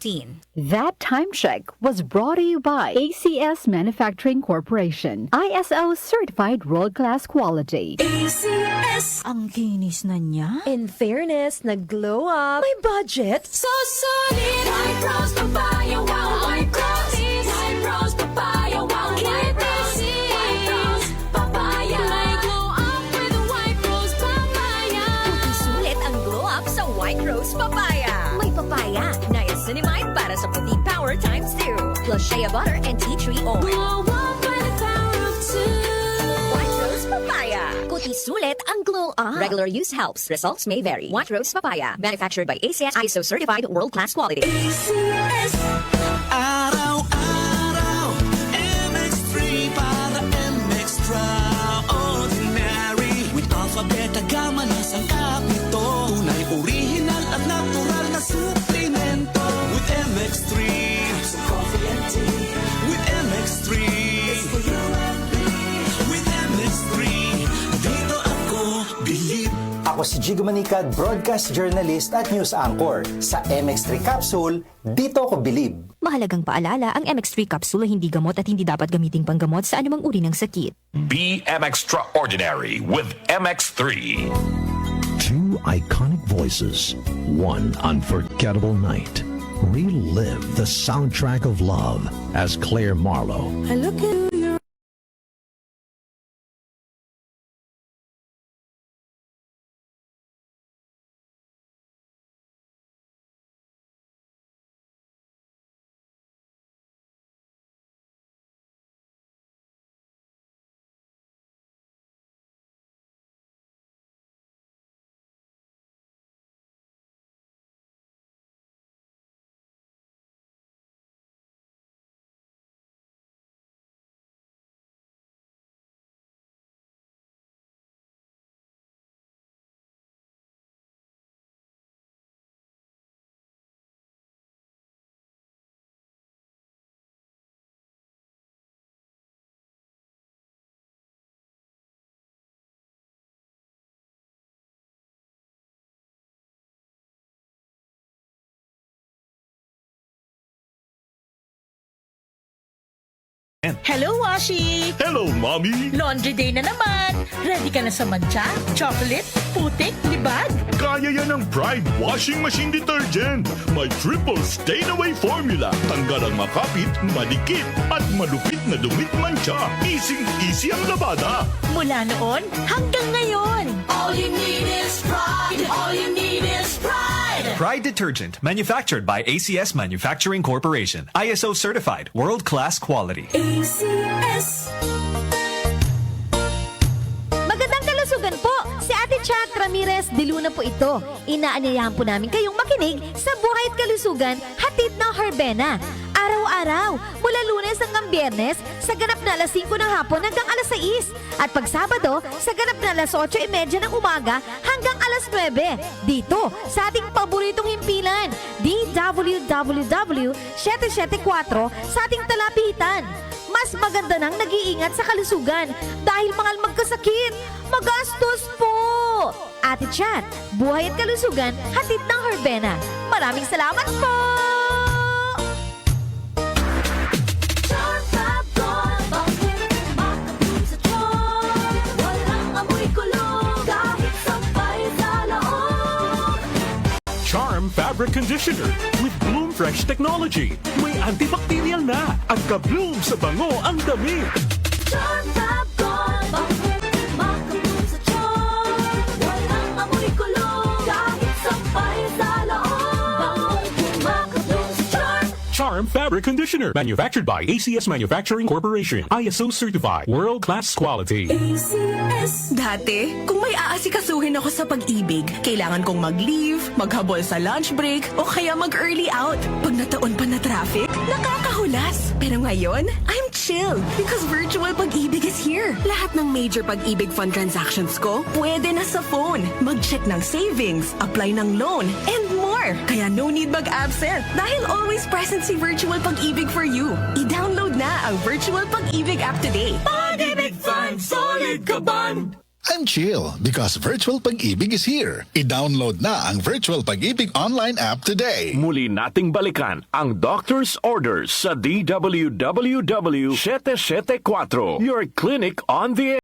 That time check was brought to you by ACS Manufacturing Corporation, ISO certified world-class quality. ACS! Ang kinis na niya. In fairness, nag-glow up. May budget. So solid, White Rose Papaya, wow, White Rose. White Rose Papaya, wow, White Rose. White Rose Papaya. May glow up with White Rose Papaya. Sulit ang glow up sa White Rose Papaya. May papaya, niacinamide para sa puti power times 2. Plus shea butter and tea tree oil. Glow up by the power of 2. White Rose Papaya. Kuti sulit ang glow up. Regular use helps. Results may vary. White Rose Papaya. Manufactured by ACS ISO certified world-class quality. ACS. Araw-araw, MX3 para MX-Traordinary. With alphabet gamma na sangkap nito. Tunay, original at natural na suplemento. With MX3, so coffee and tea. With MX3, it's for you and me. With MX3, dito ako believe. Ako si Jigo Manicad, broadcast journalist at news anchor. Sa MX3 Capsule, dito ako believe. Mahalagang paalala, ang MX3 capsule ay hindi gamot at hindi dapat gamiting panggamot sa anumang uri ng sakit. Be extraordinary with MX3. Two iconic voices, one unforgettable night. Relive the soundtrack of love as Claire Marlowe. I look in your Hello, Washi! Hello, Mommy! Laundry day na naman! Ready ka na sa mancha, chocolate, putik, libag? Kaya yan ng Pride Washing Machine Detergent. May triple stain-away formula. Tanggal ang makapit, madikit, at malupit na dumit mancha. Easy ang labada. Mula noon hanggang ngayon! all you need is pride. All you need is pride. Pride Detergent, manufactured by ACS Manufacturing Corporation. ISO certified, world-class quality. ACS. Magandang kalusugan po! Si Ate Chat Ramirez de Luna po ito. Inaanyayahan po namin kayong makinig sa Buhay at Kalusugan, hatid ng Herbena. Araw-araw, mula Lunes hanggang Biyernes, sa ganap na alas 5 ng hapon hanggang alas 6. At pag Sabado, sa ganap na alas 8:30 ng umaga hanggang alas 9. Dito, sa ating paboritong himpilan, DWWW 774 sa ating talapitan. Mas maganda nang nag-iingat sa kalusugan dahil mahal magkasakit. Magastos po! Ate Chat, Buhay at Kalusugan, hatid ng Herbena. Maraming salamat po! Charm Fabric Conditioner with Bloom Fresh Technology. May antibacterial na at ka-bloom sa bango ang damit. Charm Fab Gold. Bakit makabloom sa charm? Walang amoy kulong kahit sampay sa loob. Bakit makabloom sa charm? Charm Fabric Conditioner. Manufactured by ACS Manufacturing Corporation. ISO certified. World-class quality. ACS. Dati, kung may aasikasuhin ako sa pag-ibig, kailangan kong mag-leave, maghabol sa lunch break, o kaya mag-early out. Pag nataon pa na traffic, nakakahulas. Pero ngayon, I'm chill because virtual pag-ibig is here. Lahat ng major pag-ibig fund transactions ko, pwede na sa phone. Mag-check ng savings, apply ng loan, and more. Kaya no need mag-absent dahil always present si Virtual Pag-ibig for you. I-download na ang Virtual Pag-ibig app today. Pag-ibig Fund, solid ka ban! I'm chill because Virtual Pag-ibig is here. I-download na ang Virtual Pag-ibig online app today. Muli nating balikan ang Doctor's Orders sa DWWW 774, your clinic on the air.